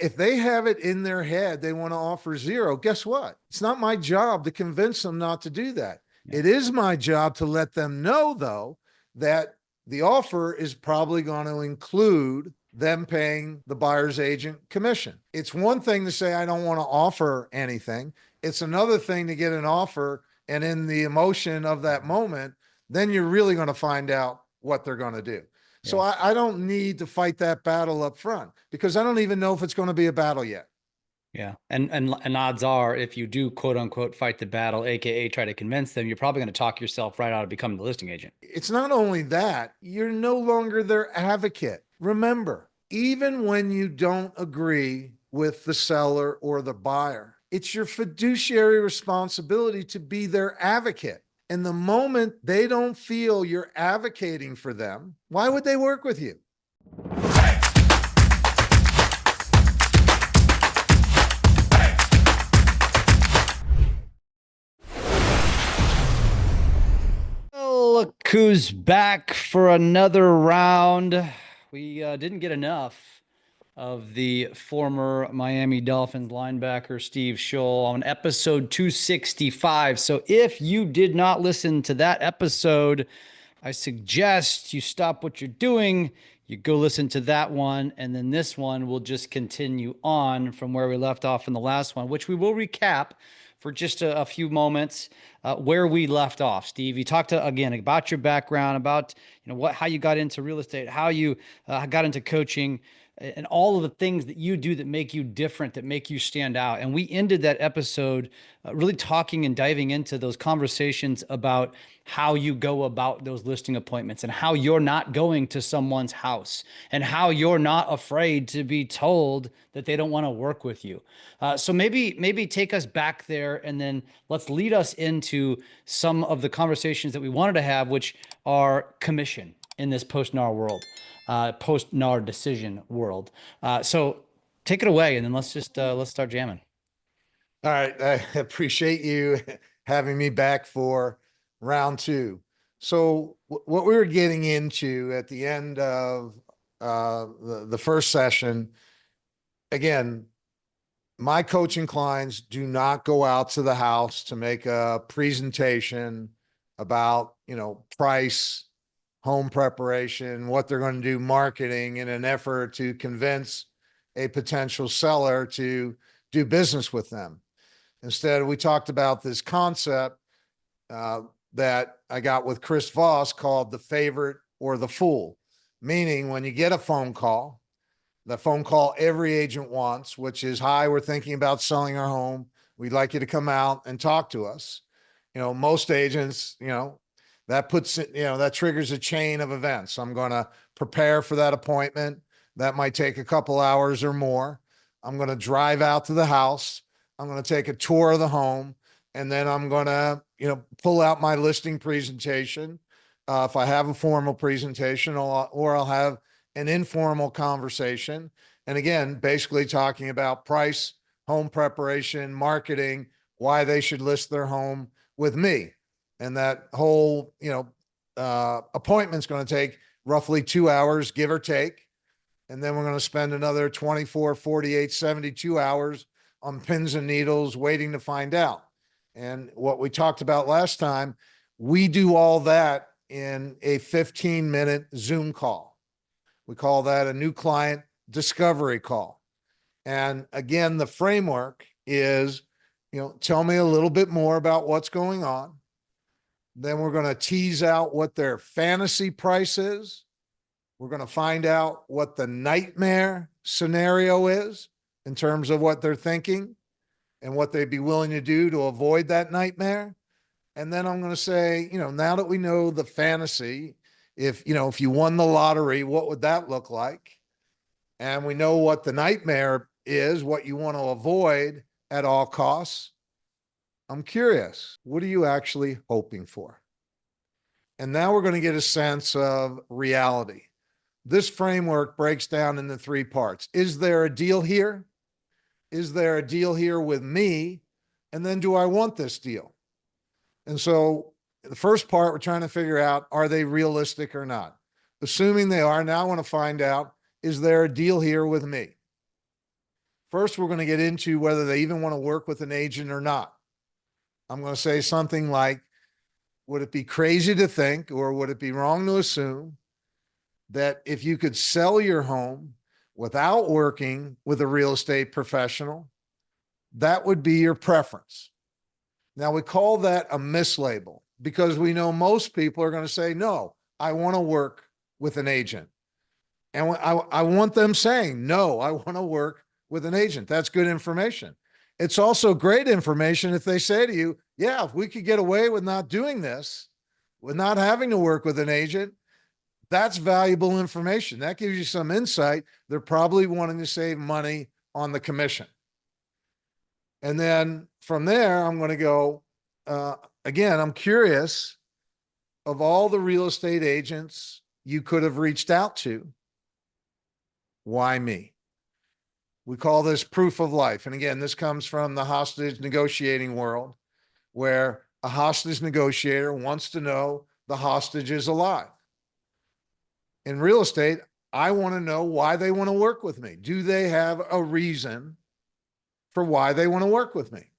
If they have it in their head, they want to offer zero, guess what? It's not my job to convince them not to do that. Yeah. It is my job to let them know, though, that the offer is probably going to include them paying the buyer's agent commission. It's one thing to say, I don't want to offer anything. It's another thing to get an offer, and in the emotion of that moment, then you're really going to find out what they're going to do. So Yeah. I don't need to fight that battle up front because I don't even know if it's going to be a battle yet. Yeah. And odds are, if you do quote unquote fight the battle, AKA try to convince them, you're probably going to talk yourself right out of becoming the listing agent. It's not only that, you're no longer their advocate. Remember, even when you don't agree with the seller or the buyer, it's your fiduciary responsibility to be their advocate. And the moment they don't feel you're advocating for them, why would they work with you? Look who's back for another round. We didn't get enough of the former Miami Dolphins linebacker Steve Shull on episode 265. So if you did not listen to that episode, I suggest you stop what you're doing, you go listen to that one, and then this one will just continue on from where we left off in the last one, which we will recap for just a few moments where we left off. Steve, you talked again about your background, about how you got into real estate, how you got into coaching, and all of the things that you do that make you different, that make you stand out. And we ended that episode really talking and diving into those conversations about how you go about those listing appointments and how you're not going to someone's house and how you're not afraid to be told that they don't want to work with you. So maybe take us back there, and then let's lead us into some of the conversations that we wanted to have, which are commission in this post-NAR world. Post-NAR decision world. So take it away, and then let's start jamming. All right. I appreciate you having me back for round two. So what we were getting into at the end of the first session, again, my coaching clients do not go out to the house to make a presentation about, price, home preparation, what they're going to do, marketing, in an effort to convince a potential seller to do business with them. Instead, we talked about this concept that I got with Chris Voss called the favorite or the fool, meaning when you get a phone call, the phone call every agent wants, which is, hi, we're thinking about selling our home. We'd like you to come out and talk to us. Most agents, that puts it, that triggers a chain of events. I'm going to prepare for that appointment. That might take a couple hours or more. I'm going to drive out to the house. I'm going to take a tour of the home, and then I'm going to, pull out my listing presentation. If I have a formal presentation, or I'll have an informal conversation. And again, basically talking about price, home preparation, marketing, why they should list their home with me. And that whole, appointment's going to take roughly 2 hours, give or take. And then we're going to spend another 24, 48, 72 hours on pins and needles waiting to find out. And what we talked about last time, we do all that in a 15-minute Zoom call. We call that a new client discovery call. And again, the framework is, tell me a little bit more about what's going on. Then we're going to tease out what their fantasy price is. We're going to find out what the nightmare scenario is in terms of what they're thinking and what they'd be willing to do to avoid that nightmare. And then I'm going to say, now that we know the fantasy, if you won the lottery, what would that look like? And we know what the nightmare is, what you want to avoid at all costs. I'm curious, what are you actually hoping for? And now we're going to get a sense of reality. This framework breaks down into 3 parts. Is there a deal here? Is there a deal here with me? And then do I want this deal? And so the first part, we're trying to figure out, are they realistic or not? Assuming they are, now I want to find out, is there a deal here with me? First, we're going to get into whether they even want to work with an agent or not. I'm going to say something like, would it be crazy to think, or would it be wrong to assume that if you could sell your home without working with a real estate professional, that would be your preference? Now, we call that a mislabel because we know most people are going to say, no, I want to work with an agent. And I want them saying, no, I want to work with an agent. That's good information. It's also great information if they say to you, yeah, if we could get away with not doing this, with not having to work with an agent, that's valuable information. That gives you some insight. They're probably wanting to save money on the commission. And then from there, I'm going to go, again, I'm curious, of all the real estate agents you could have reached out to, why me? We call this proof of life. And again, this comes from the hostage negotiating world, where a hostage negotiator wants to know the hostage is alive. In real estate, I want to know why they want to work with me. Do they have a reason for why they want to work with me?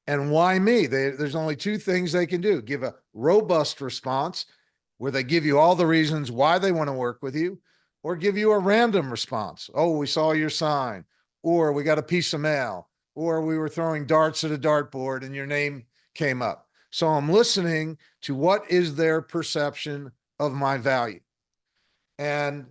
And why me? There's only two things they can do: give a robust response where they give you all the reasons why they want to work with you, or give you a random response. Oh, we saw your sign, or we got a piece of mail, or we were throwing darts at a dartboard and your name came up. So I'm listening to what is their perception of my value. And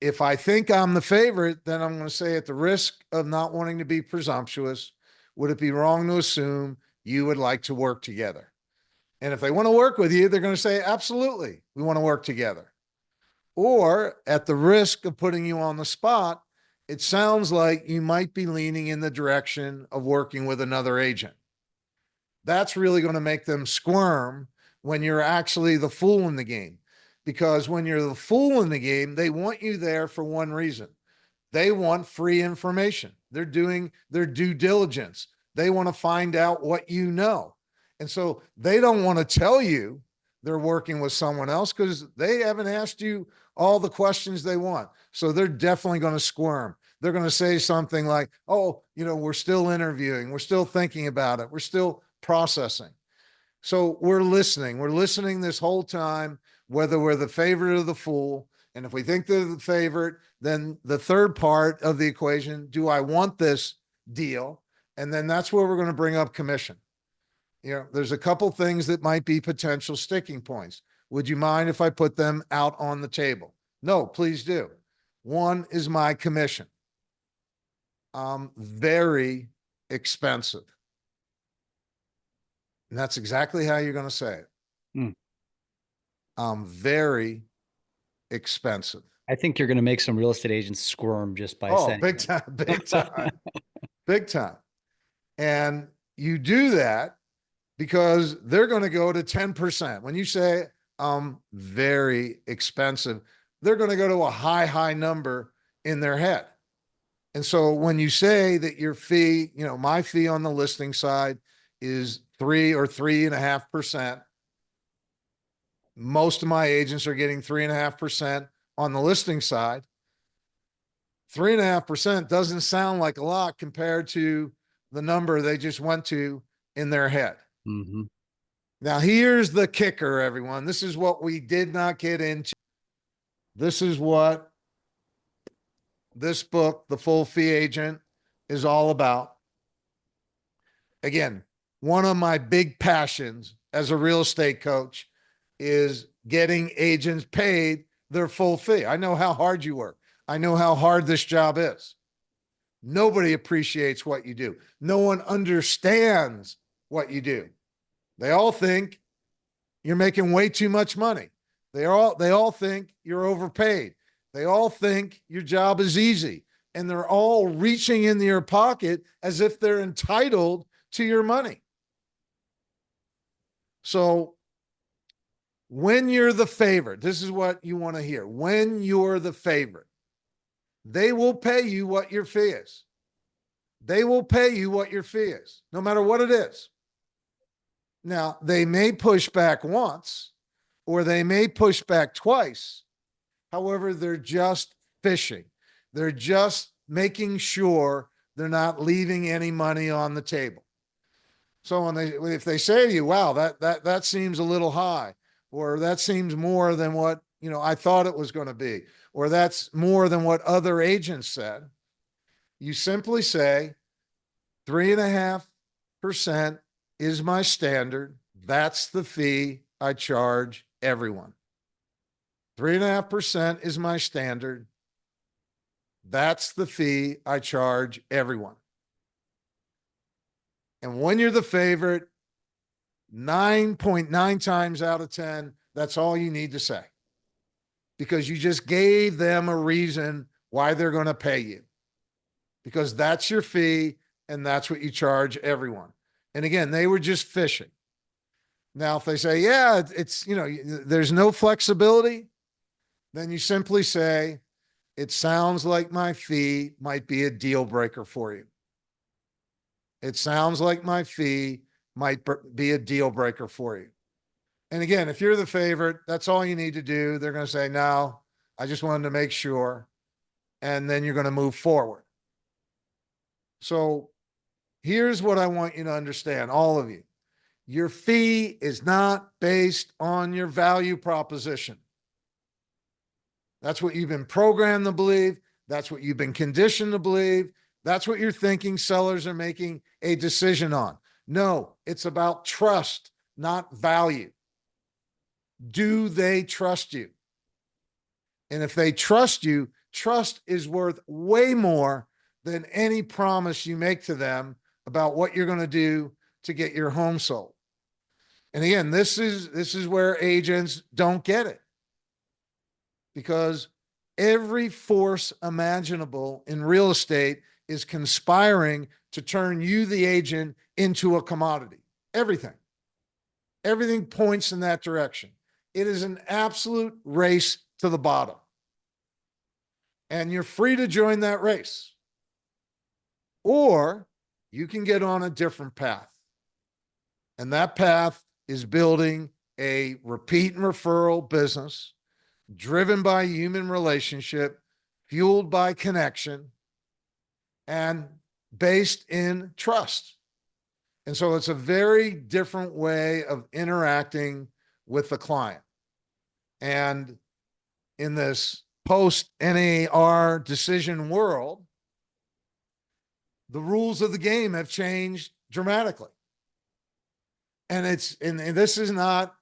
if I think I'm the favorite, then I'm going to say, at the risk of not wanting to be presumptuous, would it be wrong to assume you would like to work together? And if they want to work with you, they're going to say, absolutely, we want to work together. Or at the risk of putting you on the spot, it sounds like you might be leaning in the direction of working with another agent. That's really going to make them squirm when you're actually the fool in the game. Because when you're the fool in the game, they want you there for one reason. They want free information. They're doing their due diligence. They want to find out what you know. And so they don't want to tell you they're working with someone else because they haven't asked you all the questions they want. So they're definitely going to squirm. They're going to say something like, oh, we're still interviewing. We're still thinking about it. We're still processing. So we're listening. We're listening this whole time, whether we're the favorite or the fool. And if we think they're the favorite, then the third part of the equation, do I want this deal? And then that's where we're going to bring up commission. There's a couple things that might be potential sticking points. Would you mind if I put them out on the table? No, please do. One is my commission. Very expensive. And that's exactly how you're going to say it. Very expensive. I think you're going to make some real estate agents squirm just by saying big time, big time, big time. And you do that because they're going to go to 10%. When you say very expensive, they're going to go to a high number in their head. And so when you say that your fee, my fee on the listing side is 3 or 3.5%. Most of my agents are getting 3.5% on the listing side. 3.5% doesn't sound like a lot compared to the number they just went to in their head. Mm-hmm. Now, here's the kicker, everyone. This is what we did not get into. This is what this book, The Full Fee Agent, is all about. Again, one of my big passions as a real estate coach is getting agents paid their full fee. I know how hard you work. I know how hard this job is. Nobody appreciates what you do. No one understands what you do. They all think you're making way too much money. They all think you're overpaid. They all think your job is easy. And they're all reaching in your pocket as if they're entitled to your money. So when you're the favorite, this is what you want to hear. When you're the favorite, they will pay you what your fee is. They will pay you what your fee is, no matter what it is. Now, they may push back once, or they may push back twice. However, they're just fishing. They're just making sure they're not leaving any money on the table. So if they say to you, wow, that seems a little high, or that seems more than what, I thought it was going to be, or that's more than what other agents said, you simply say 3.5% is my standard. That's the fee I charge everyone. 3.5% is my standard. That's the fee I charge everyone. And when you're the favorite, 9.9 times out of 10, that's all you need to say, because you just gave them a reason why they're going to pay you, because that's your fee and that's what you charge everyone. And again, they were just fishing. Now, if they say, yeah, it's, there's no flexibility, then you simply say, it sounds like my fee might be a deal breaker for you. It sounds like my fee might be a deal breaker for you. And again, if you're the favorite, that's all you need to do. They're going to say, no, I just wanted to make sure. And then you're going to move forward. So here's what I want you to understand, all of you. Your fee is not based on your value proposition. That's what you've been programmed to believe. That's what you've been conditioned to believe. That's what you're thinking sellers are making a decision on. No, it's about trust, not value. Do they trust you? And if they trust you, trust is worth way more than any promise you make to them about what you're going to do to get your home sold. And again, this is where agents don't get it, because every force imaginable in real estate is conspiring to turn you, the agent, into a commodity. Everything points in that direction. It is an absolute race to the bottom. And you're free to join that race. Or you can get on a different path. And that path is building a repeat and referral business driven by human relationship, fueled by connection, and based in trust. And so it's a very different way of interacting with the client. And in this post-NAR decision world, the rules of the game have changed dramatically. And this is not,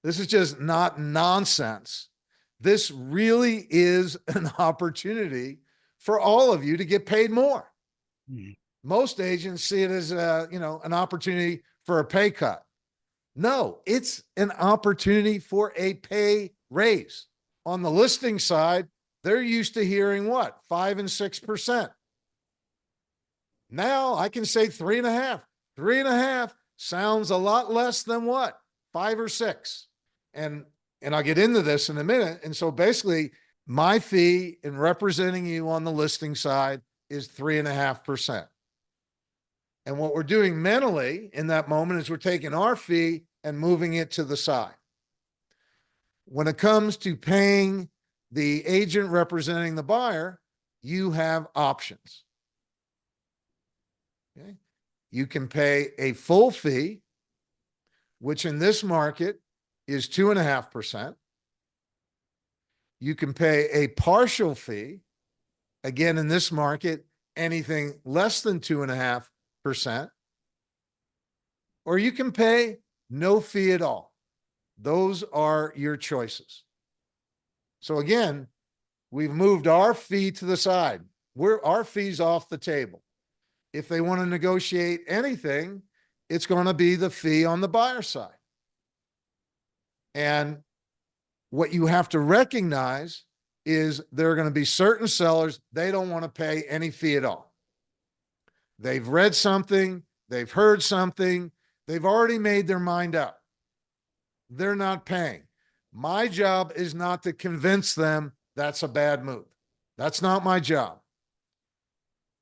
this is just not nonsense. This really is an opportunity for all of you to get paid more. Mm-hmm. Most agents see it as an opportunity for a pay cut. No, it's an opportunity for a pay raise. On the listing side, they're used to hearing what? 5 and 6%. Now I can say 3.5. 3.5 sounds a lot less than what? 5 or 6. And I'll get into this in a minute. And so basically, my fee in representing you on the listing side is 3.5%. And what we're doing mentally in that moment is we're taking our fee and moving it to the side. When it comes to paying the agent representing the buyer, you have options. Okay? You can pay a full fee, which in this market is 2.5%. You can pay a partial fee. Again, in this market, anything less than 2.5%. Or you can pay no fee at all. Those are your choices. So again, we've moved our fee to the side. Our fee's off the table. If they want to negotiate anything, it's going to be the fee on the buyer side. And what you have to recognize is there are going to be certain sellers, they don't want to pay any fee at all. They've read something, they've heard something, they've already made their mind up. They're not paying. My job is not to convince them that's a bad move. That's not my job.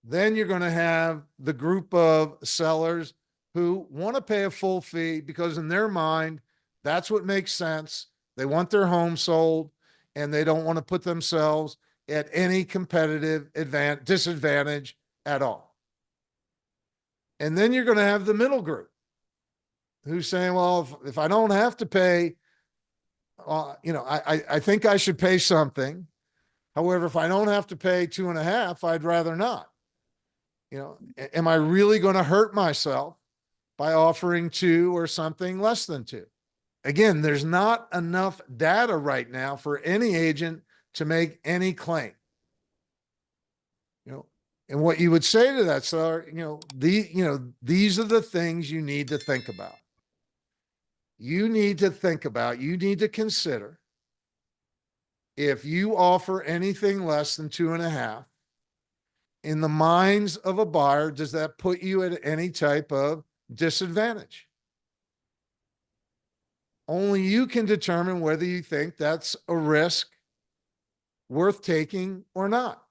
Then you're going to have the group of sellers who want to pay a full fee because in their mind, that's what makes sense. They want their home sold. and they don't want to put themselves at any competitive disadvantage at all. And then you're going to have the middle group who's saying, well, if I don't have to pay, I think I should pay something. However, if I don't have to pay 2.5, I'd rather not. Am I really going to hurt myself by offering 2 or something less than 2? Again, there's not enough data right now for any agent to make any claim. And what you would say to that, sir, these are the things you need to think about. You need to consider, if you offer anything less than 2.5, in the minds of a buyer, does that put you at any type of disadvantage? Only you can determine whether you think that's a risk worth taking or not.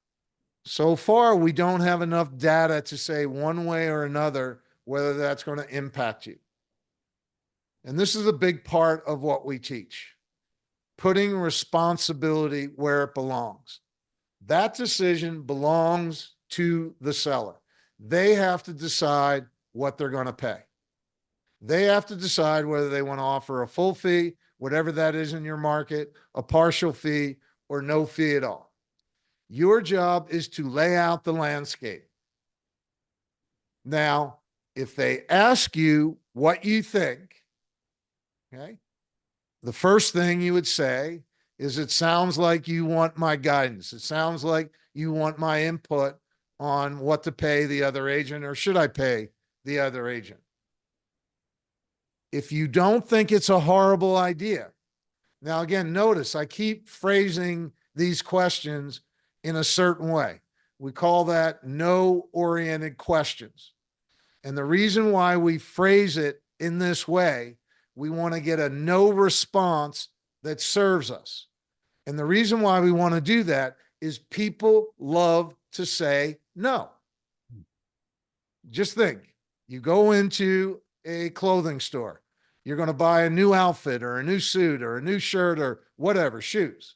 So far, we don't have enough data to say one way or another whether that's going to impact you. And this is a big part of what we teach, putting responsibility where it belongs. That decision belongs to the seller. They have to decide what they're going to pay. They have to decide whether they want to offer a full fee, whatever that is in your market, a partial fee, or no fee at all. Your job is to lay out the landscape. Now, if they ask you what you think, okay, the first thing you would say is, it sounds like you want my guidance. It sounds like you want my input on what to pay the other agent, or should I pay the other agent? If you don't think it's a horrible idea, now again, notice I keep phrasing these questions in a certain way. We call that no-oriented questions. And the reason why we phrase it in this way, we want to get a no response that serves us. And the reason why we want to do that is people love to say no. Just think, you go into a clothing store, you're going to buy a new outfit or a new suit or a new shirt or whatever, shoes.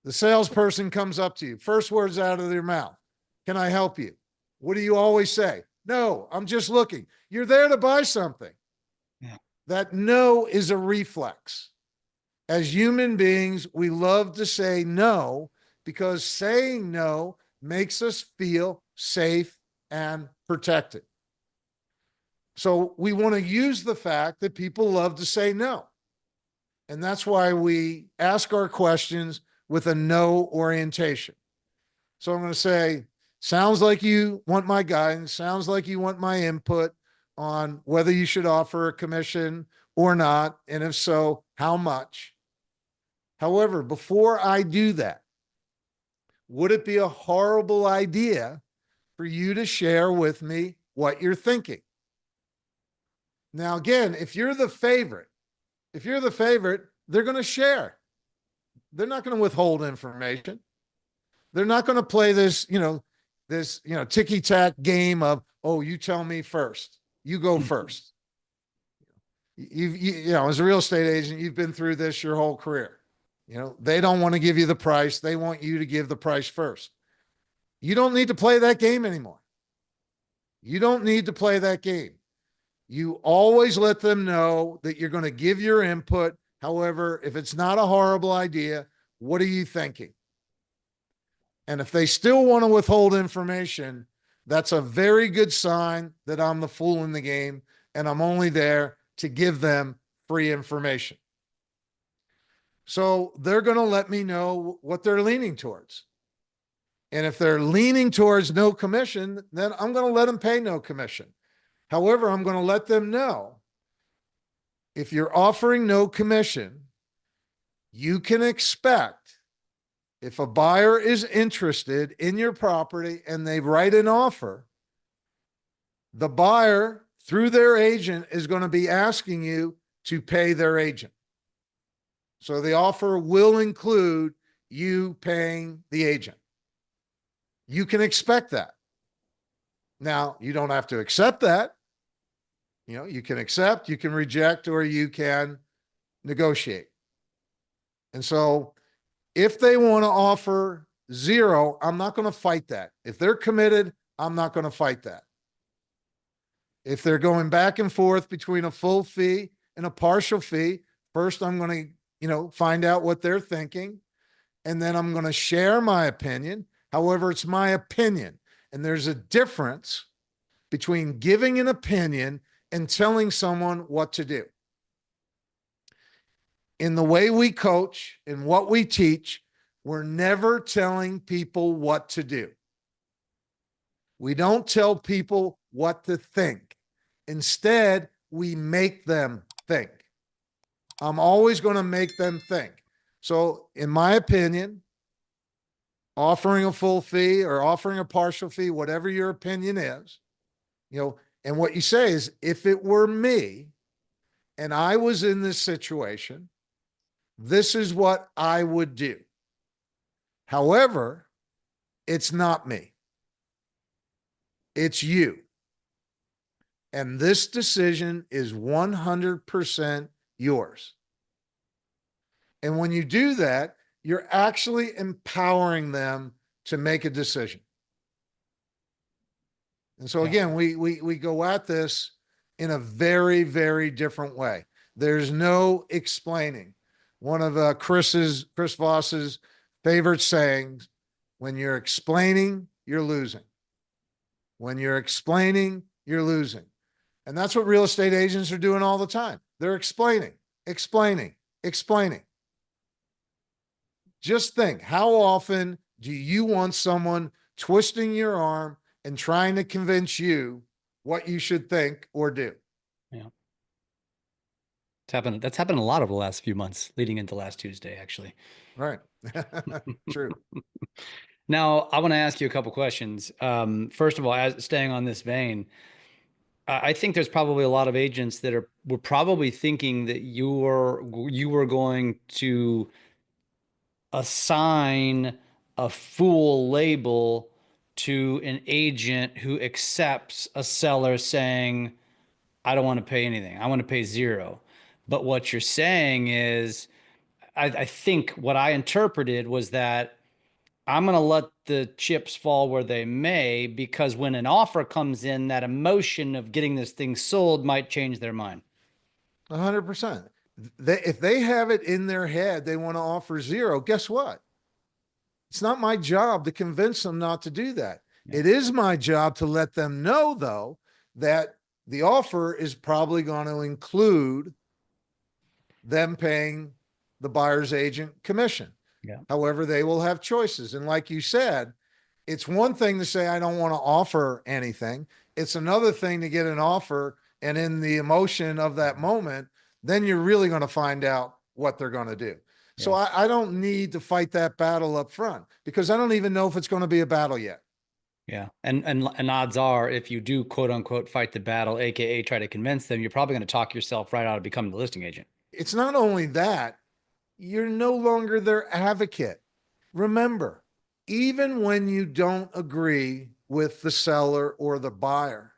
The salesperson comes up to you, first words out of their mouth, can I help you? What do you always say? No, I'm just looking. You're there to buy something. Yeah. That no is a reflex. As human beings, we love to say no because saying no makes us feel safe and protected. So we want to use the fact that people love to say no. And that's why we ask our questions with a no orientation. So I'm going to say, sounds like you want my guidance, sounds like you want my input on whether you should offer a commission or not, and if so, how much. However, before I do that, would it be a horrible idea for you to share with me what you're thinking? Now, again, if you're the favorite, they're going to share. They're not going to withhold information. They're not going to play this, ticky-tack game of, oh, you tell me first. You go first. As a real estate agent, you've been through this your whole career. They don't want to give you the price. They want you to give the price first. You don't need to play that game anymore. You don't need to play that game. You always let them know that you're going to give your input. However, if it's not a horrible idea, what are you thinking? And if they still want to withhold information, that's a very good sign that I'm the fool in the game and I'm only there to give them free information. So they're going to let me know what they're leaning towards. And if they're leaning towards no commission, then I'm going to let them pay no commission. However, I'm going to let them know, if you're offering no commission, you can expect, if a buyer is interested in your property and they write an offer, the buyer, through their agent, is going to be asking you to pay their agent. So the offer will include you paying the agent. You can expect that. Now, you don't have to accept that. You can accept, you can reject, or you can negotiate. And so if they want to offer zero, I'm not going to fight that. If they're committed, I'm not going to fight that. If they're going back and forth between a full fee and a partial fee, first I'm going to, find out what they're thinking. And then I'm going to share my opinion. However, it's my opinion. And there's a difference between giving an opinion and telling someone what to do. In the way we coach and what we teach, we're never telling people what to do. We don't tell people what to think. Instead, we make them think. I'm always going to make them think. So, in my opinion, offering a full fee or offering a partial fee, whatever your opinion is, and what you say is, if it were me and I was in this situation, this is what I would do. However, it's not me. It's you. And this decision is 100% yours. And when you do that, you're actually empowering them to make a decision. And so again, we go at this in a very, very different way. There's no explaining. One of Chris Voss's favorite sayings, when you're explaining, you're losing. When you're explaining, you're losing. And that's what real estate agents are doing all the time. They're explaining. Just think, how often do you want someone twisting your arm and trying to convince you what you should think or do? Yeah. That's happened a lot over the last few months, leading into last Tuesday, actually. Right. True. Now, I want to ask you a couple questions. First of all, staying on this vein, I think there's probably a lot of agents that were probably thinking that you were going to assign a fool label to an agent who accepts a seller saying, I don't want to pay anything. I want to pay zero. But what you're saying is, I think what I interpreted was that I'm going to let the chips fall where they may, because when an offer comes in, that emotion of getting this thing sold might change their mind. 100%. If they have it in their head, they want to offer zero, guess what? It's not my job to convince them not to do that. Yeah. It is my job to let them know, though, that the offer is probably going to include them paying the buyer's agent commission. Yeah. However, they will have choices. And like you said, it's one thing to say, I don't want to offer anything. It's another thing to get an offer. And in the emotion of that moment, then you're really going to find out what they're going to do. Yeah. So I don't need to fight that battle up front, because I don't even know if it's going to be a battle yet. Yeah. And odds are, if you do quote unquote fight the battle, AKA try to convince them, you're probably going to talk yourself right out of becoming the listing agent. It's not only that, you're no longer their advocate. Remember, even when you don't agree with the seller or the buyer,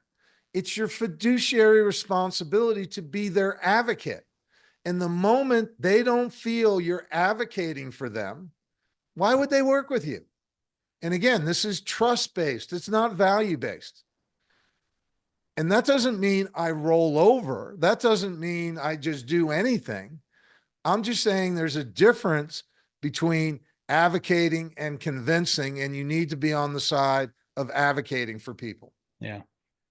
it's your fiduciary responsibility to be their advocate. And the moment they don't feel you're advocating for them, why would they work with you? And again, this is trust-based. It's not value-based. And that doesn't mean I roll over. That doesn't mean I just do anything. I'm just saying there's a difference between advocating and convincing, and you need to be on the side of advocating for people. Yeah.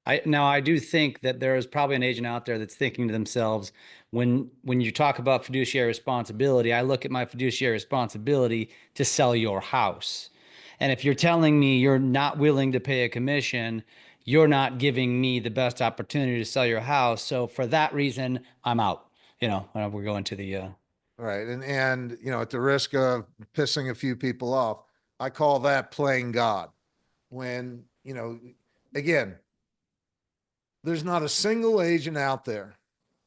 I do think that there is probably an agent out there that's thinking to themselves, when you talk about fiduciary responsibility, I look at my fiduciary responsibility to sell your house. And if you're telling me you're not willing to pay a commission, you're not giving me the best opportunity to sell your house. So for that reason, I'm out. We're going to the right. And at the risk of pissing a few people off, I call that playing God. When, again, there's not a single agent out there,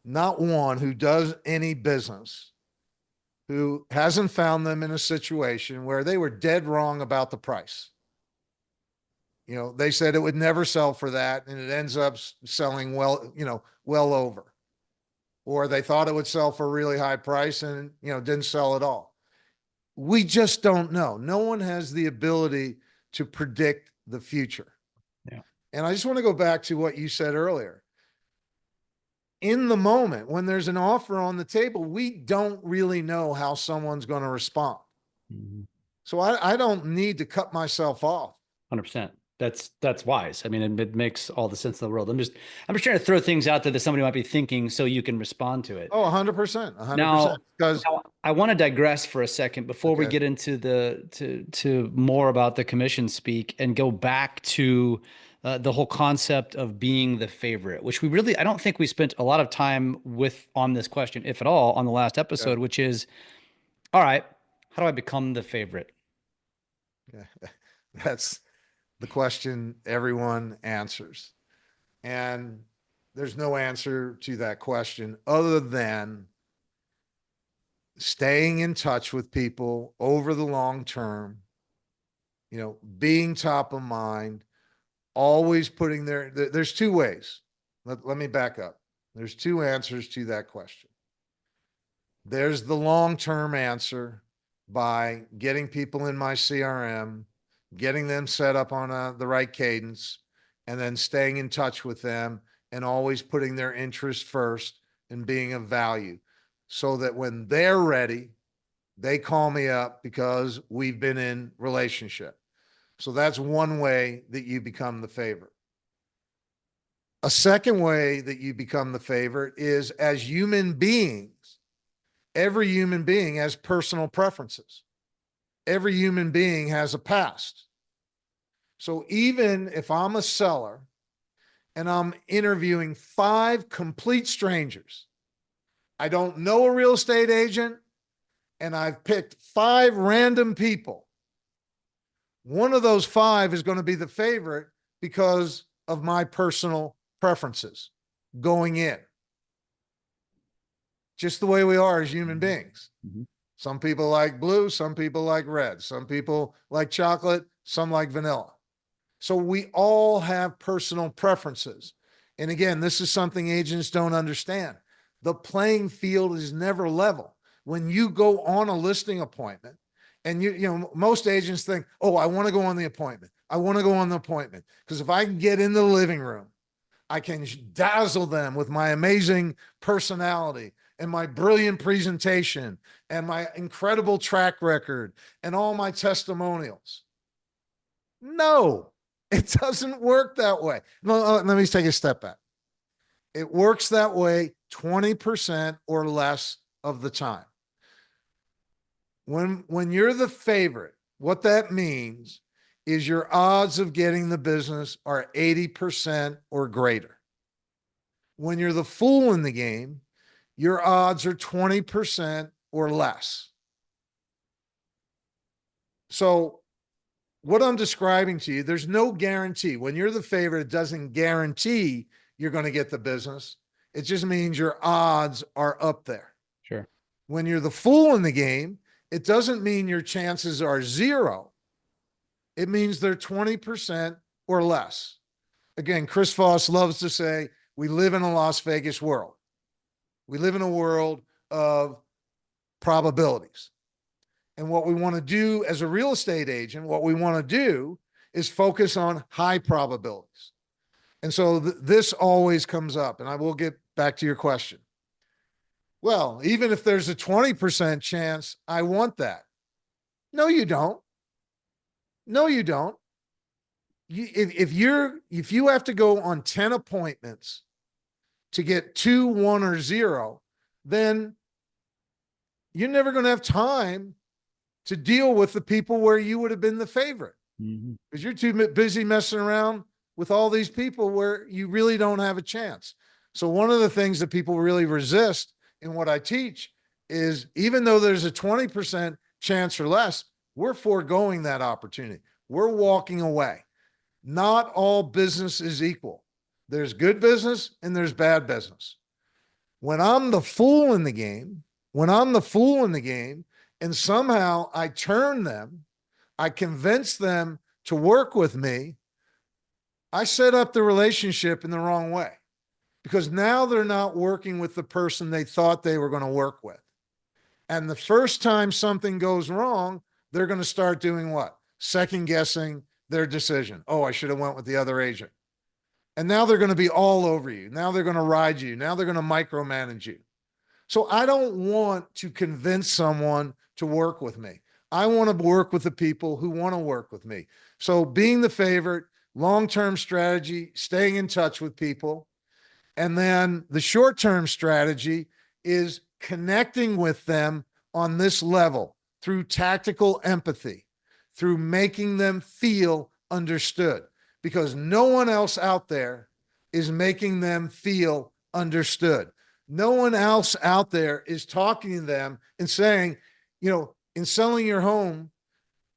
not one, who does any business, who hasn't found them in a situation where they were dead wrong about the price. They said it would never sell for that, and it ends up selling well over. Or they thought it would sell for a really high price and, didn't sell at all. we just don't know. No one has the ability to predict the future. Yeah. And I just want to go back to what you said earlier. In the moment when there's an offer on the table, we don't really know how someone's going to respond. Mhm. So I don't need to cut myself off. 100%. That's wise. I mean, it makes all the sense in the world. I'm just trying to throw things out there that somebody might be thinking so you can respond to it. Oh, 100%, 100%. Now, Because I want to digress for a second before we Okay. get into to more about the commission speak and go back to the whole concept of being the favorite, which I don't think we spent a lot of time with on this question, if at all, on the last episode, which is, all right, how do I become the favorite? that's the question everyone answers. And there's no answer to that question other than staying in touch with people over the long term, being top of mind, always putting there's two ways. Let me back up. There's two answers to that question. There's the long-term answer by getting people in my CRM, getting them set up on the right cadence, and then staying in touch with them and always putting their interests first and being of value so that when they're ready, they call me up because we've been in relationship. So that's one way that you become the favorite. A second way that you become the favorite is as human beings, every human being has personal preferences. Every human being has a past. So even if I'm a seller and I'm interviewing 5 complete strangers, I don't know a real estate agent, and I've picked 5 random people, one of those 5 is going to be the favorite because of my personal preferences going in. Just the way we are as human beings. Mm-hmm. Some people like blue, some people like red, some people like chocolate, some like vanilla. So we all have personal preferences. And again, this is something agents don't understand. The playing field is never level. When you go on a listing appointment, and most agents think, oh, I want to go on the appointment. I want to go on the appointment. Because if I can get in the living room, I can dazzle them with my amazing personality and my brilliant presentation and my incredible track record and all my testimonials. No, it doesn't work that way. No, let me take a step back. It works that way 20% or less of the time. When you're the favorite, what that means is your odds of getting the business are 80% or greater. When you're the fool in the game, your odds are 20% or less. So what I'm describing to you, there's no guarantee. When you're the favorite, it doesn't guarantee you're going to get the business. It just means your odds are up there. Sure. When you're the fool in the game, it doesn't mean your chances are 0. It means they're 20% or less. Again, Chris Voss loves to say, we live in a Las Vegas world. We live in a world of probabilities. And what we want to do as a real estate agent, what we want to do is focus on high probabilities. And so this always comes up, and I will get back to your question. Well, even if there's a 20% chance, I want that. No, you don't. No, you don't. If you have to go on 10 appointments to get 2, 1, or 0, then you're never going to have time to deal with the people where you would have been the favorite. Because you're too busy messing around with all these people where you really don't have a chance. So one of the things that people really resist in what I teach is even though there's a 20% chance or less, we're foregoing that opportunity. We're walking away. Not all business is equal. There's good business and there's bad business. When I'm the fool in the game, and somehow I turn them, I convince them to work with me, I set up the relationship in the wrong way because now they're not working with the person they thought they were going to work with. And the first time something goes wrong, they're going to start doing what? Second guessing their decision. Oh, I should have went with the other agent. And now they're going to be all over you. Now they're going to ride you. Now they're going to micromanage you. So I don't want to convince someone to work with me. I want to work with the people who want to work with me. So being the favorite, long-term strategy, staying in touch with people. And then the short-term strategy is connecting with them on this level through tactical empathy, through making them feel understood, because no one else out there is making them feel understood. No one else out there is talking to them and saying, you know, in selling your home,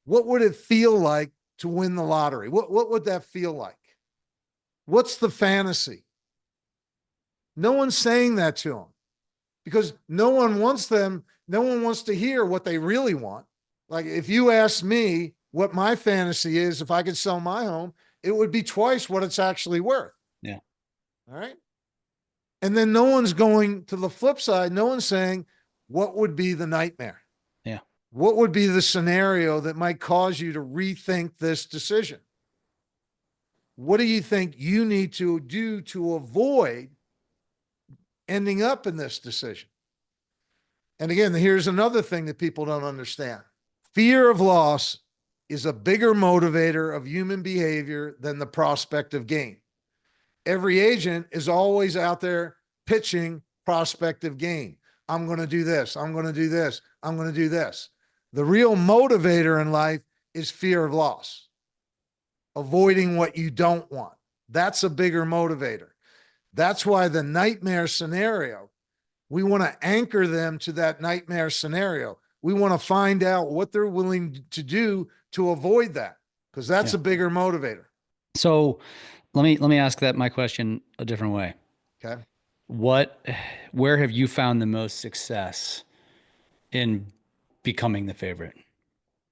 what would it feel like to win the lottery? What would that feel like? What's the fantasy? No one's saying that to them because no one wants to hear what they really want. Like if you ask me what my fantasy is, if I could sell my home, it would be twice what it's actually worth. Yeah. All right. And then no one's going to the flip side. No one's saying, what would be the nightmare? Yeah. What would be the scenario that might cause you to rethink this decision? What do you think you need to do to avoid ending up in this decision? And again, here's another thing that people don't understand. Fear of loss is a bigger motivator of human behavior than the prospect of gain. Every agent is always out there pitching prospective gain. I'm going to do this. I'm going to do this. I'm going to do this. The real motivator in life is fear of loss, avoiding what you don't want. That's a bigger motivator. That's why the nightmare scenario, we want to anchor them to that nightmare scenario. We want to find out what they're willing to do to avoid that, because that's a bigger motivator. So let me ask my question a different way. Okay. Where have you found the most success in becoming the favorite?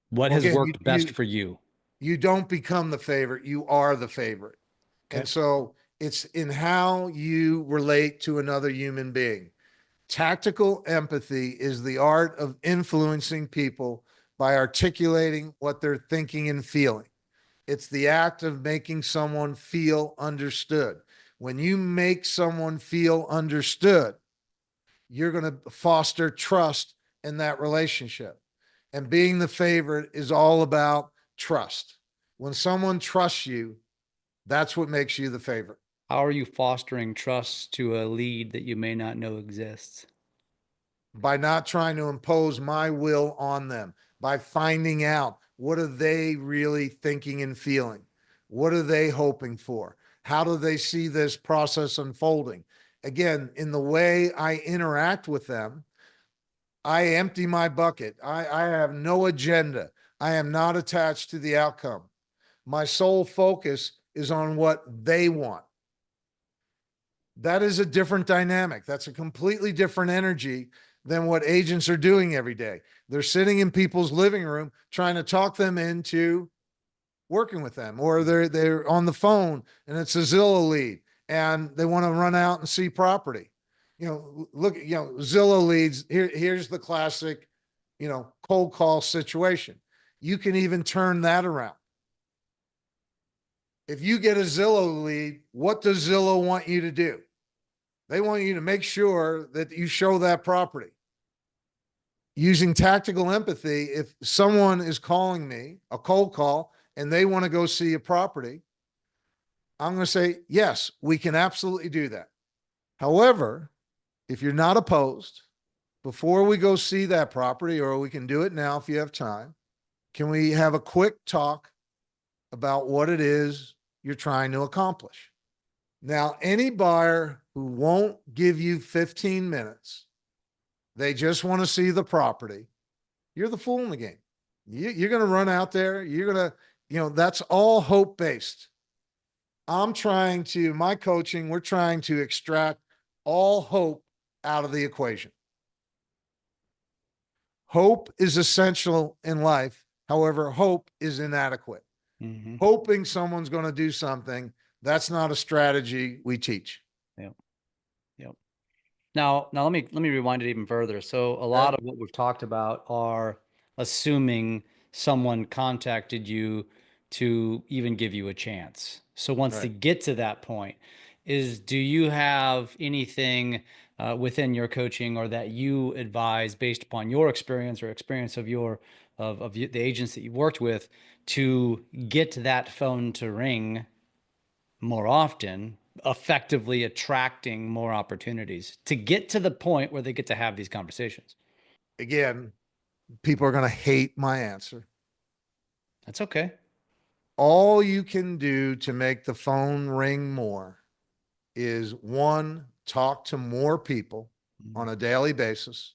What Well, has again, worked best for you? You don't become the favorite. You are the favorite. Okay. And so it's in how you relate to another human being. Tactical empathy is the art of influencing people by articulating what they're thinking and feeling. It's the act of making someone feel understood. When you make someone feel understood, you're going to foster trust in that relationship. And being the favorite is all about trust. When someone trusts you, that's what makes you the favorite. How are you fostering trust to a lead that you may not know exists? By not trying to impose my will on them, by finding out what are they really thinking and feeling? What are they hoping for? How do they see this process unfolding? Again, in the way I interact with them, I empty my bucket. I have no agenda. I am not attached to the outcome. My sole focus is on what they want. That is a different dynamic. That's a completely different energy than what agents are doing every day. They're sitting in people's living room trying to talk them into working with them, or they're on the phone and it's a Zillow lead and they want to run out and see property. You know, look, you know, Zillow leads, here's the classic, you know, cold call situation. You can even turn that around. If you get a Zillow lead, what does Zillow want you to do? They want you to make sure that you show that property. Using tactical empathy, if someone is calling me, a cold call, and they want to go see a property, I'm going to say, yes, we can absolutely do that. However, if you're not opposed, before we go see that property, or we can do it now if you have time, can we have a quick talk about what it is you're trying to accomplish? Now, any buyer who won't give you 15 minutes, they just want to see the property, you're the fool in the game. You're going to run out there. You're going to, you know, that's all hope based. My coaching, we're trying to extract all hope out of the equation. Hope is essential in life. However, hope is inadequate. Mm-hmm. Hoping someone's going to do something, that's not a strategy we teach. Yep. Yep. Now let me rewind it even further. So a lot Okay? of what we've talked about are assuming someone contacted you to even give you a chance. So once they Right. get to that point, do you have anything within your coaching or that you advise based upon your experience or experience of the agents that you've worked with to get that phone to ring more often, effectively attracting more opportunities to get to the point where they get to have these conversations? Again, people are going to hate my answer. That's okay. All you can do to make the phone ring more is one, talk to more people on a daily basis,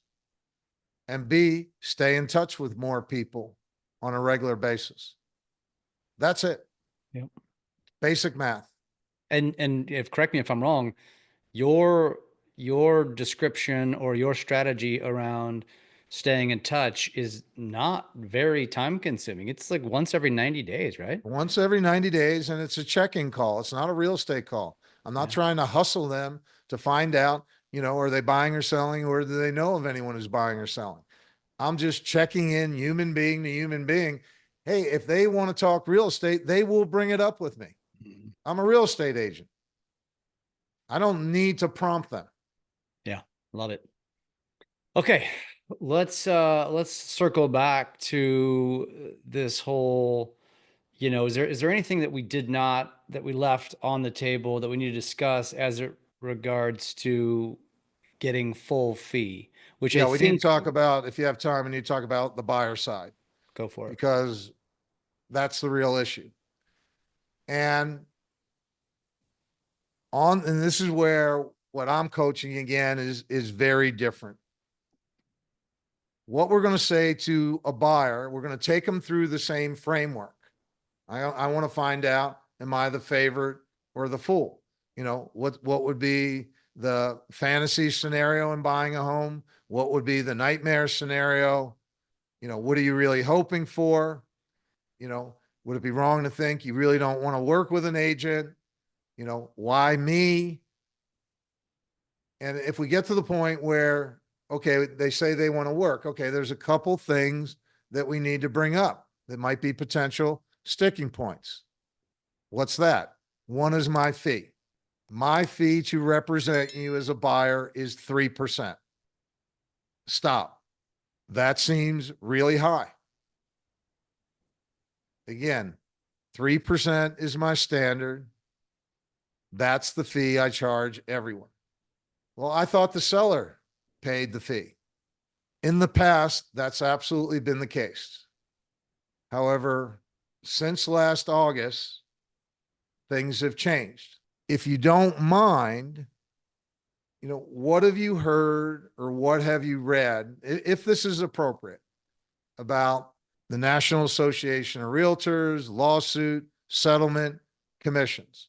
and B, stay in touch with more people on a regular basis. That's it. Yep. Basic math. And if correct me if I'm wrong, your your description or your strategy around staying in touch is not very time consuming. It's like once every 90 days, right? Once every 90 days, and it's a checking call. It's not a real estate call. I'm not Yeah. trying to hustle them to find out, are they buying or selling, or do they know of anyone who's buying or selling? I'm just checking in human being to human being. Hey, if they want to talk real estate, they will bring it up with me. Mhm. I'm a real estate agent. I don't need to prompt them. Yeah. Love it. Okay, let's circle back to this whole, is there anything that we did not that we left on the table that we need to discuss as it regards to getting full fee, which I Yeah, we need to think talk about, if you have time, we need to talk about the buyer side go for it. because that's the real issue. And and this is where what I'm coaching again is very different. What we're going to say to a buyer, we're going to take them through the same framework. I want to find out, am I the favorite or the fool? What would be the fantasy scenario in buying a home? What would be the nightmare scenario? What are you really hoping for? Would it be wrong to think you really don't want to work with an agent? Why me? And if we get to the point where, okay, they say they want to work, okay, there's a couple things that we need to bring up that might be potential sticking points. What's that? One is my fee. My fee to represent you as a buyer is 3%. Stop. That seems really high. Again, 3% is my standard. That's the fee I charge everyone. Well, I thought the seller paid the fee. In the past, that's absolutely been the case. However, since last August, things have changed. If you don't mind, what have you heard or what have you read, if this is appropriate, about the National Association of Realtors, lawsuit, settlement, commissions?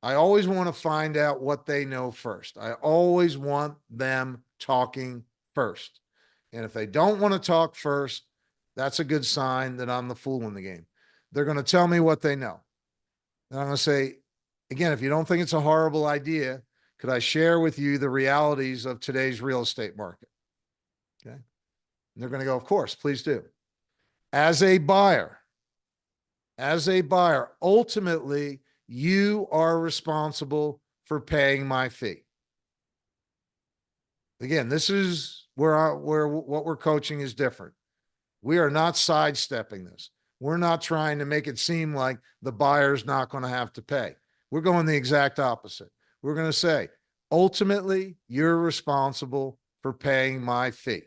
I always want to find out what they know first. I always want them talking first. And if they don't want to talk first, that's a good sign that I'm the fool in the game. They're going to tell me what they know. And I'm going to say, again, if you don't think it's a horrible idea, could I share with you the realities of today's real estate market? Okay. And they're going to go, of course, please do. As a buyer, ultimately, you are responsible for paying my fee. Again, this is where what we're coaching is different. We are not sidestepping this. We're not trying to make it seem like the buyer's not going to have to pay. We're going the exact opposite. We're going to say, ultimately, you're responsible for paying my fee.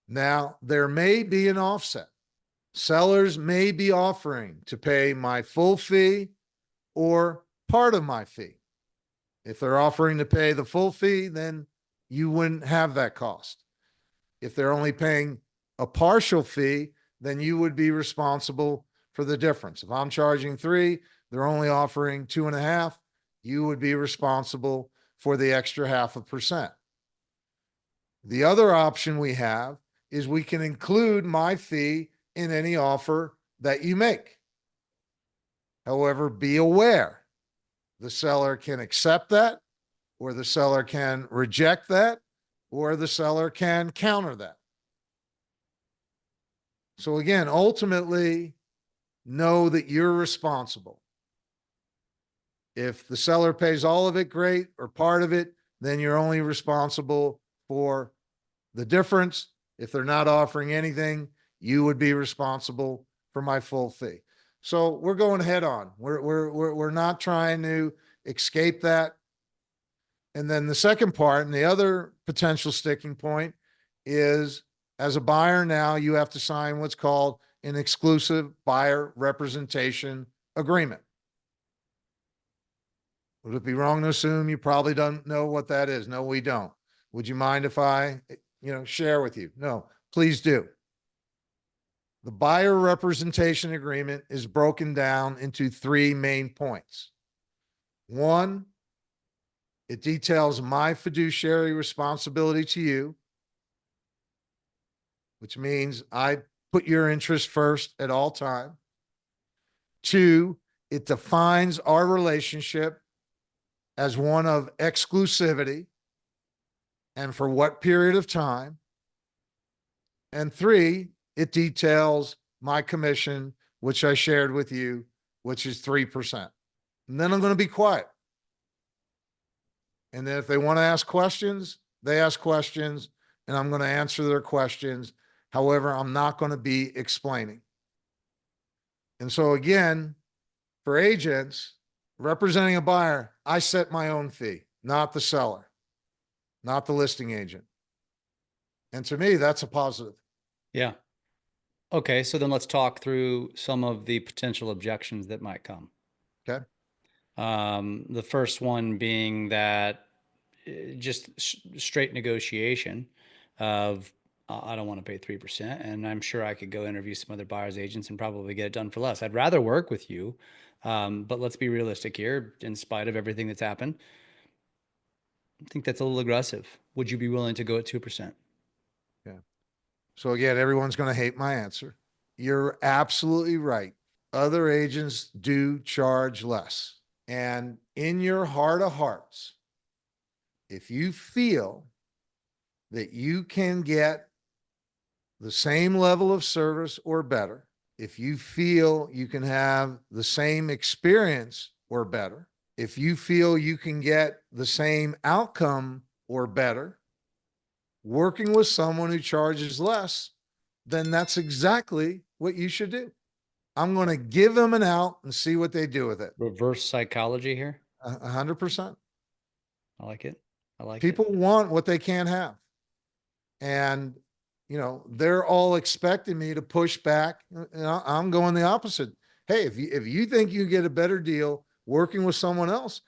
Now, there may be an offset. Sellers may be offering to pay my full fee or part of my fee. If they're offering to pay the full fee, then you wouldn't have that cost. If they're only paying a partial fee, then you would be responsible for the difference. If I'm charging 3, they're only offering 2.5, you would be responsible for the extra 0.5%. The other option we have is we can include my fee in any offer that you make. However, be aware the seller can accept that or the seller can reject that, or the seller can counter that. So again, ultimately, know that you're responsible. If the seller pays all of it, great, or part of it, then you're only responsible for the difference. If they're not offering anything, you would be responsible for my full fee. So we're going head on. We're not trying to escape that. And then the second part, and the other potential sticking point, is as a buyer now, you have to sign what's called an exclusive buyer representation agreement. Would it be wrong to assume you probably don't know what that is? No, we don't. Would you mind if I, share with you? No, please do. The buyer representation agreement is broken down into three main points. One, it details my fiduciary responsibility to you, which means I put your interest first at all time. Two, it defines our relationship as one of exclusivity and for what period of time. And three, it details my commission, which I shared with you, which is 3%. And then I'm going to be quiet. And then if they want to ask questions, they ask questions, and I'm going to answer their questions. However, I'm not going to be explaining. And so again, for agents representing a buyer, I set my own fee, not the seller, not the listing agent. And to me, that's a positive. Yeah. Okay. So then let's talk through some of the potential objections that might come. Okay. The first one being that just straight negotiation of I don't want to pay 3%, and I'm sure I could go interview some other buyers agents and probably get it done for less. I'd rather work with you, but let's be realistic here. In spite of everything that's happened, I think that's a little aggressive. Would you be willing to go at 2%? Yeah. So again, everyone's going to hate my answer. You're absolutely right. Other agents do charge less. And in your heart of hearts, if you feel that you can get the same level of service or better, if you feel you can have the same experience or better, if you feel you can get the same outcome or better, working with someone who charges less, then that's exactly what you should do. I'm going to give them an out and see what they do with it. Reverse psychology here. 100%. I like it. I like People it. want what they can't have. And, they're all expecting me to push back. And I'm going the opposite. Hey, if you think you get a better deal working with someone else,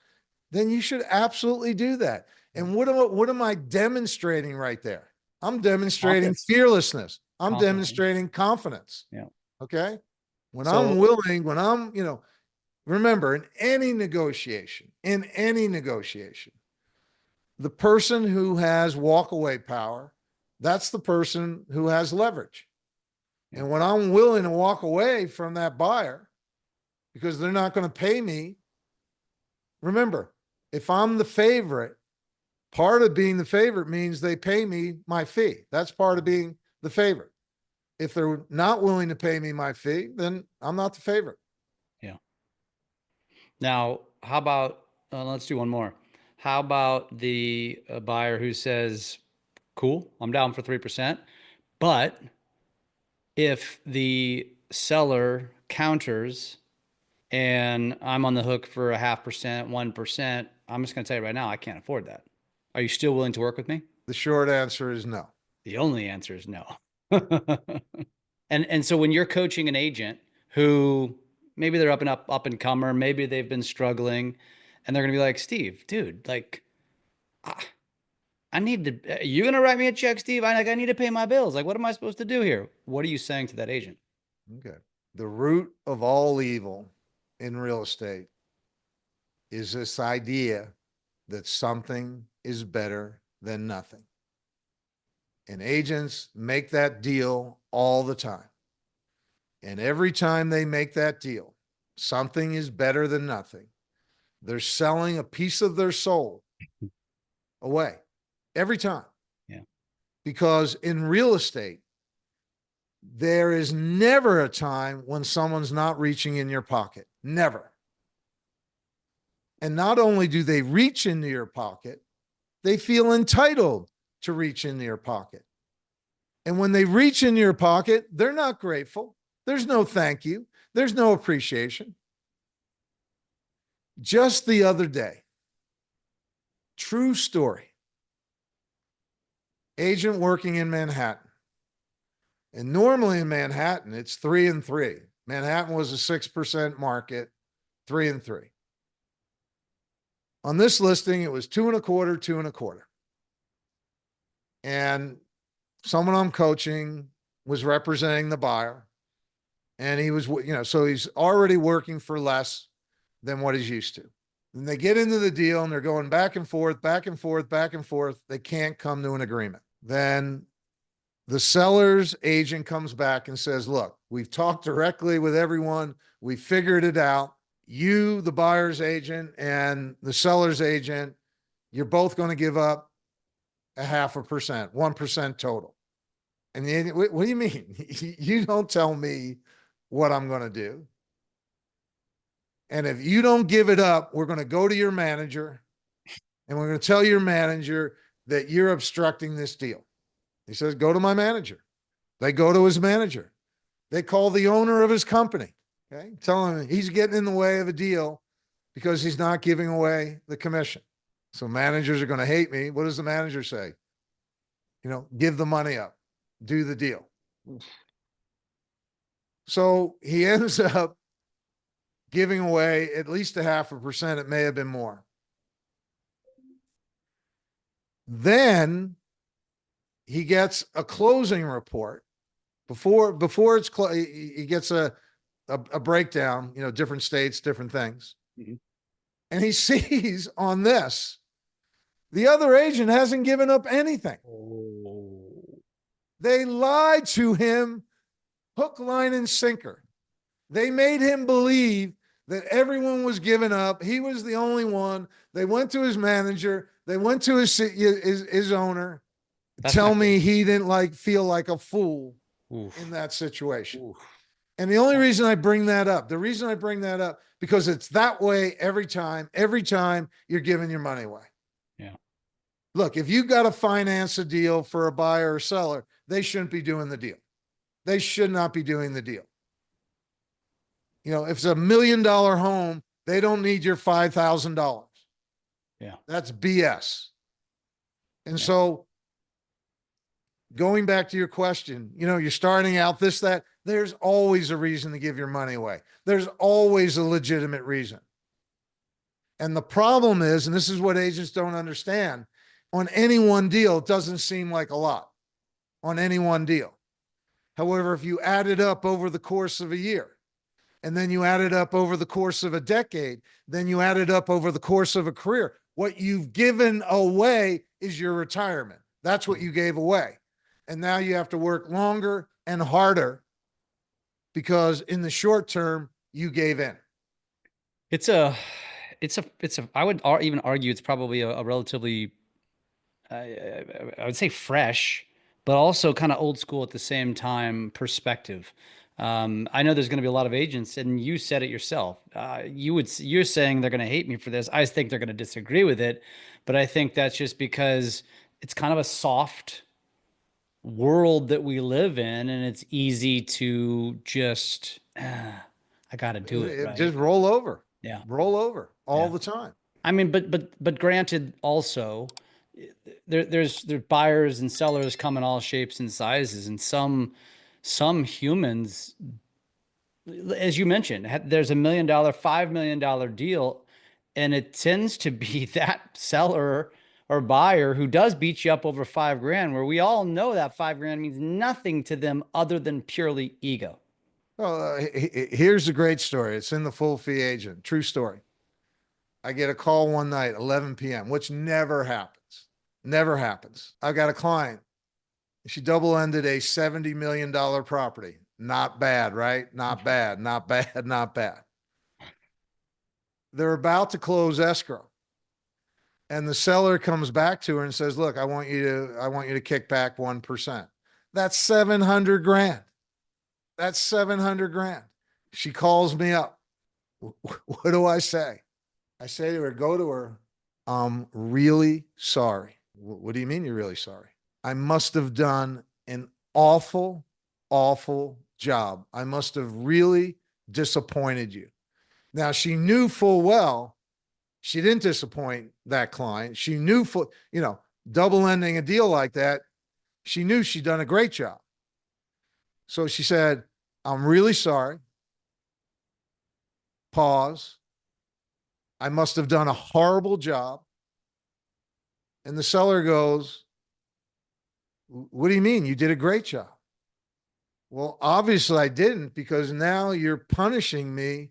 then you should absolutely do that. And what am I demonstrating right there? I'm demonstrating Confidence. fearlessness. I'm Confidence. demonstrating confidence. Yeah. Okay. When I'm willing, remember in any negotiation, the person who has walkaway power, that's the person who has leverage. Yeah. And when I'm willing to walk away from that buyer because they're not going to pay me, remember, if I'm the favorite, part of being the favorite means they pay me my fee. That's part of being the favorite. If they're not willing to pay me my fee, then I'm not the favorite. Yeah. Now, how about, let's do one more. How about the buyer who says, cool, I'm down for 3%, but if the seller counters and I'm on the hook for a 0.5%, 1%, I'm just going to tell you right now, I can't afford that. Are you still willing to work with me? The short answer is no. The only answer is no. And so when you're coaching an agent who maybe they're up and comer, maybe they've been struggling, and they're gonna be like, Steve, dude, like, I need to. You gonna write me a check, Steve? I need to pay my bills. Like, what am I supposed to do here? What are you saying to that agent? Okay. The root of all evil in real estate is this idea that something is better than nothing. And agents make that deal all the time. And every time they make that deal, something is better than nothing. They're selling a piece of their soul away every time. Yeah. Because in real estate, there is never a time when someone's not reaching in your pocket. Never. And not only do they reach into your pocket, they feel entitled to reach into your pocket. And when they reach into your pocket, they're not grateful. There's no thank you. There's no appreciation. Just the other day, true story, agent working in Manhattan. And normally in Manhattan, it's 3 and 3. Manhattan was a 6% market, 3 and 3. On this listing, it was 2 1/4, 2 1/4. And someone I'm coaching was representing the buyer. And he was, so he's already working for less than what he's used to. And they get into the deal and they're going back and forth, back and forth, back and forth. They can't come to an agreement. Then the seller's agent comes back and says, look, we've talked directly with everyone. We figured it out. You, the buyer's agent, and the seller's agent, you're both going to give up 0.5%, 1% total. And the agent, what do you mean? You don't tell me what I'm going to do. And if you don't give it up, we're going to go to your manager and we're going to tell your manager that you're obstructing this deal. He says, go to my manager. They go to his manager. They call the owner of his company. Okay. Tell him he's getting in the way of a deal because he's not giving away the commission. So managers are going to hate me. What does the manager say? Give the money up, do the deal. So he ends up giving away at least 0.5%. It may have been more. Then he gets a closing report before it's he gets a breakdown, different states, different things. Mm-hmm. And he sees on this, the other agent hasn't given up anything. Oh. They lied to him, hook, line, and sinker. They made him believe that everyone was giving up. He was the only one. They went to his manager. They went to his owner. Tell me he didn't feel like a fool in that situation. And the only reason I bring that up, because it's that way every time you're giving your money away. Yeah. Look, if you got to finance a deal for a buyer or seller, they shouldn't be doing the deal. They should not be doing the deal. If it's $1 million home, they don't need your $5,000. Yeah. That's BS. And so going back to your question, you're starting out this, that, there's always a reason to give your money away. There's always a legitimate reason. And the problem is, and this is what agents don't understand, on any one deal, it doesn't seem like a lot on any one deal. However, if you add it up over the course of a year, and then you add it up over the course of a decade, then you add it up over the course of a career, what you've given away is your retirement. That's what you gave away. And now you have to work longer and harder because in the short term, you gave in. I would even argue it's probably a relatively, I would say fresh, but also kind of old school at the same time perspective. I know there's going to be a lot of agents, and you said it yourself. You're saying they're going to hate me for this. I think they're going to disagree with it, but I think that's just because it's kind of a soft world that we live in, and it's easy to just, I got to do it. Right? Just roll over. Yeah. Roll over all the time. I mean, but granted, also there's buyers and sellers come in all shapes and sizes, and some humans, as you mentioned, there's $1 million, $5 million deal, and it tends to be that seller or buyer who does beat you up over $5,000, where we all know that $5,000 means nothing to them other than purely ego. Well, here's a great story. It's in the Full Fee Agent. True story. I get a call one night, 11 p.m., which never happens. Never happens. I got a client. She double-ended a $70 million property. Not bad, right? Not bad, not bad, not bad. They're about to close escrow. And the seller comes back to her and says, look, I want you to kick back 1%. That's 700 grand. That's 700 grand. She calls me up. What do I say? I say to her, go to her. I'm really sorry. What do you mean you're really sorry? I must have done an awful, awful job. I must have really disappointed you. Now, she knew full well she didn't disappoint that client. She knew double ending a deal like that. She knew she'd done a great job. So she said, I'm really sorry. Pause. I must have done a horrible job. And the seller goes, what do you mean? You did a great job. Well, obviously I didn't, because now you're punishing me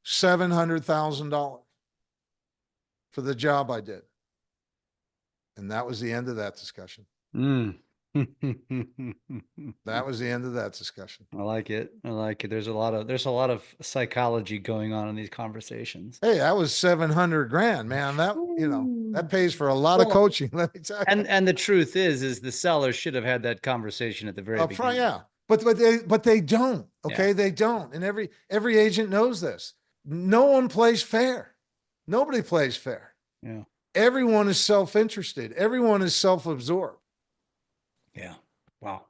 $700,000 for the job I did. And that was the end of that discussion. That was the end of that discussion. I like it. I like it. There's a lot of psychology going on in these conversations. Hey, that was 700 grand, man. That pays for a lot of coaching. Let me tell you. And the truth is the seller should have had that conversation at the very beginning. Yeah. But they don't. Okay. Yeah. They don't. And every agent knows this. No one plays fair. Nobody plays fair. Yeah. Everyone is self-interested. Everyone is self-absorbed. Yeah. Wow.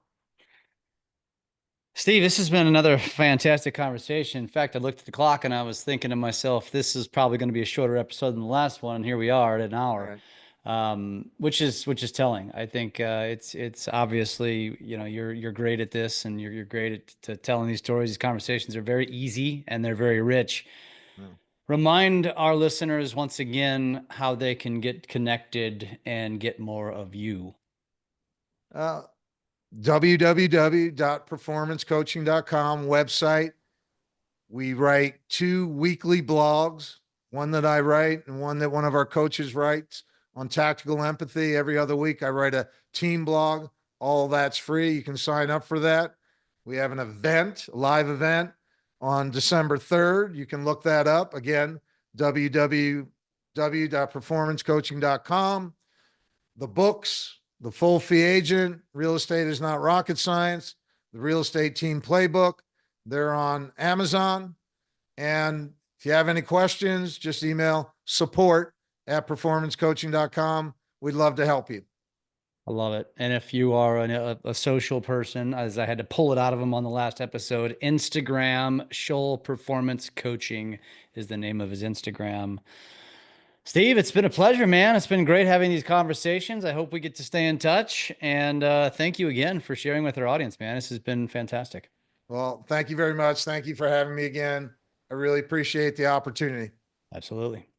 Steve, this has been another fantastic conversation. In fact, I looked at the clock and I was thinking to myself, this is probably going to be a shorter episode than the last one. And here we are at an hour, right. Which is telling. I think it's obviously, you're great at this, and you're great at telling these stories. These conversations are very easy and they're very rich. Yeah. Remind our listeners once again how they can get connected and get more of you. www.performancecoaching.com website. We write 2 weekly blogs, one that I write and one that one of our coaches writes on tactical empathy. Every other week, I write a team blog. All that's free. You can sign up for that. We have an event, a live event on December 3rd. You can look that up. Again, www.performancecoaching.com. The books, The Full Fee Agent, Real Estate is Not Rocket Science, The Real Estate Team Playbook. They're on Amazon. And if you have any questions, just email support@performancecoaching.com. We'd love to help you. I love it. And if you are a social person, as I had to pull it out of him on the last episode, Instagram, Shull Performance Coaching is the name of his Instagram. Steve, it's been a pleasure, man. It's been great having these conversations. I hope we get to stay in touch. And thank you again for sharing with our audience, man. This has been fantastic. Well, thank you very much. Thank you for having me again. I really appreciate the opportunity. Absolutely.